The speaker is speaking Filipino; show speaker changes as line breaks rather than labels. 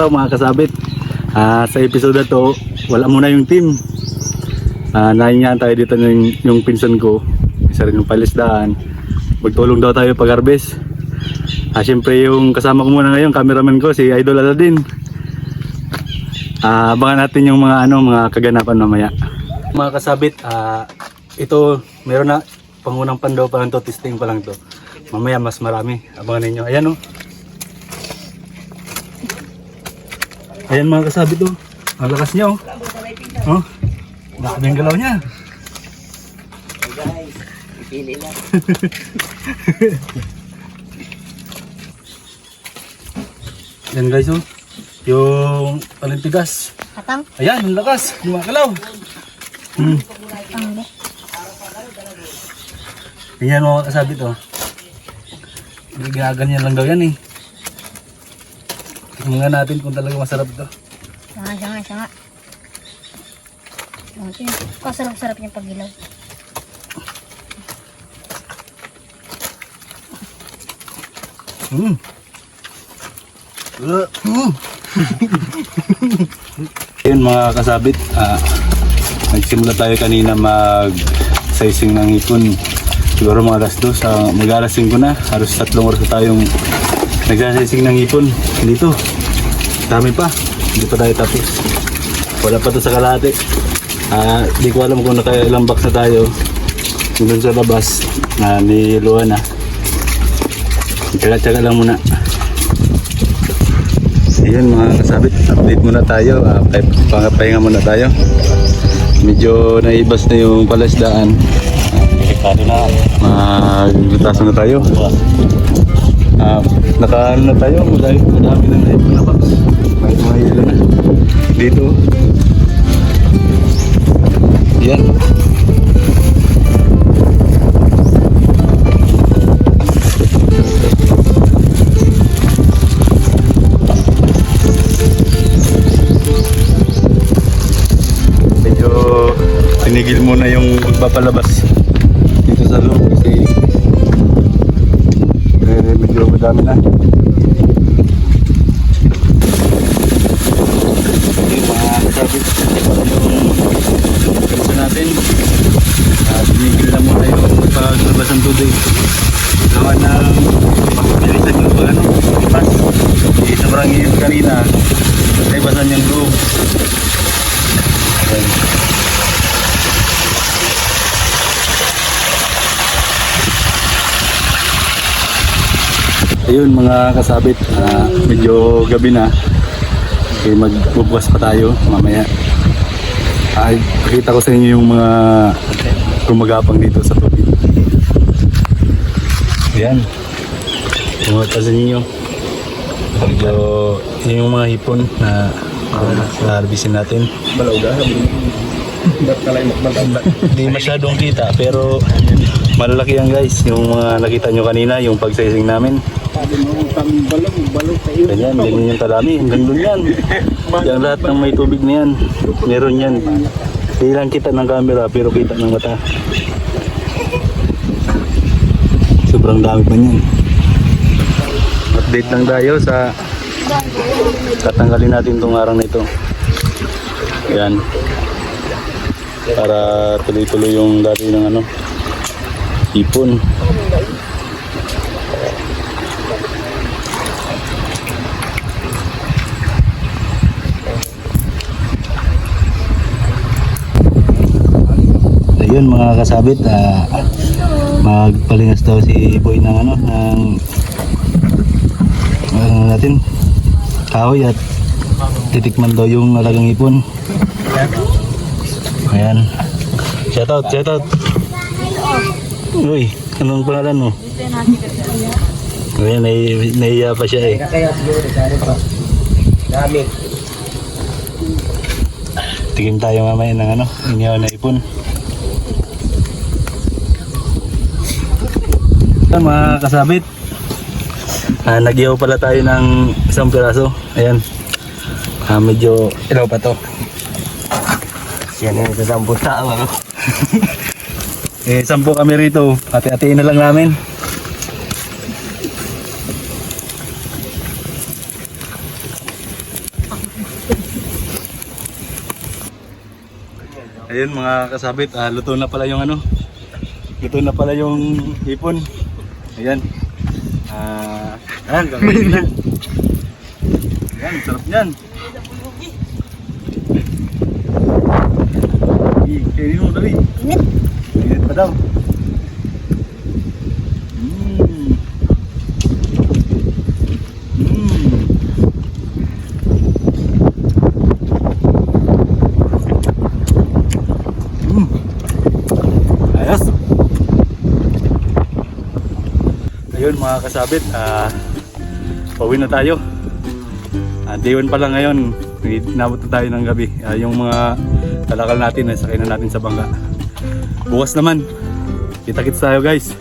araw mga kasabit. Sa episode na to, wala muna yung team. Nahingaan tayo dito yung pinsan ko, isa rin yung palisdaan. Magtulong daw tayo pag-harvest. Siyempre yung kasama ko muna ngayon, cameraman ko si Idol Aladin. Abangan natin yung mga kaganapan mamaya. Mga kasabit, ito meron na pangunang pandaw pa lang to, testing pa lang to. Mamaya mas marami, abangan ninyo. Ayan o. Ayan mga kasabit o. Ang lakas niya o. Oh, dami ang galaw niya.
Guys, ipili lang.
Yan guys o. Yung palintigas.
Katang?
Ayan, ang lakas. Lumakalaw. Ayan mga kasabit o. Ginaganyan lang daw yan eh. Tingnan nga natin kung talaga masarap ito.
Sanga. Kasarap-sarap yung paghilaw. Ayun mga kasabit, nagsimula tayo kanina mag-sizing ng ipon. Siguro mga alas 2, mag-alas 5 na, halos 3 oras na tayong nagsasizing ng ipon. Dito, dami pa, hindi pa tayo tapos. Wala pa to sa kalahati. Di ko alam kung nakailang box na tayo. Doon sa labas, niluha na. Tsaga-tsaga lang muna. Ayan mga kasabit, update muna tayo. Pahinga muna tayo. Medyo naibas na yung palasdaan. Delikado na. Magtaso na tayo. Nakaano na tayo. Madami na naibas na box. May mahila na. Dito. Yan. Tinigil muna yung magpapalabas dito sa loob kasi medyo madami na. Okay, mga kasabit, yung ganito natin. Tinigil na muna yung magpapalabas ng tubig. Gawa ng pagpapilitan yung ipas. Sobrang init kanina, naibasan yung loob. Okay. Ayun mga kasabit, medyo gabi na. Okay, magbubukas pa tayo mamaya. Pakita ko sa inyo yung mga gumagapang dito sa tubig. Ayan. Pumunta sa inyo. Medyo yun yung mga hipon na harvestin natin. Hindi masyadong kita pero malalaki yan guys. Yung mga nakita nyo kanina, yung pag-sizing namin. Ganyan yung talami, hanggang doon yan. Yung lahat ng may tubig na yan, meron yan. Hindi lang kita ng camera pero kita ng mata. Sobrang dami pa niyan. Update lang tayo sa tatanggalin natin itong arang na ito. Yan. Para tuloy-tuloy yung dati ng ipon. Ayun mga kasabit, magpalingas daw si Boy ng natin kahoy at titikman daw yung alagang ipon. Ayan. Shout out. Uy, anong pangalan mo? Ayan, naiya pa siya eh. Tigim tayo mamaya ng inyaw na ipon. Mga kasabit, nagyaw pala tayo ng isang piraso. Ayan, medyo ilaw pa to. Yan yung sa 10 tao. 10 kami rito, hati-hatiin na lang namin.
Ayun mga kasabit, luto na pala yung ano. Luto na pala yung hipon. Ayan. Ayan, kakainin na. Ayan, sarap niyan. Kainin mo, David. Init pa daw. Ayos. Ayun mga kasabit, pauwi na tayo. Day 1 pa lang ngayon, inabot na tayo ng gabi. Yung mga talakal natin, nasakay na natin sa bangka. Bukas naman, kita-kits tayo guys.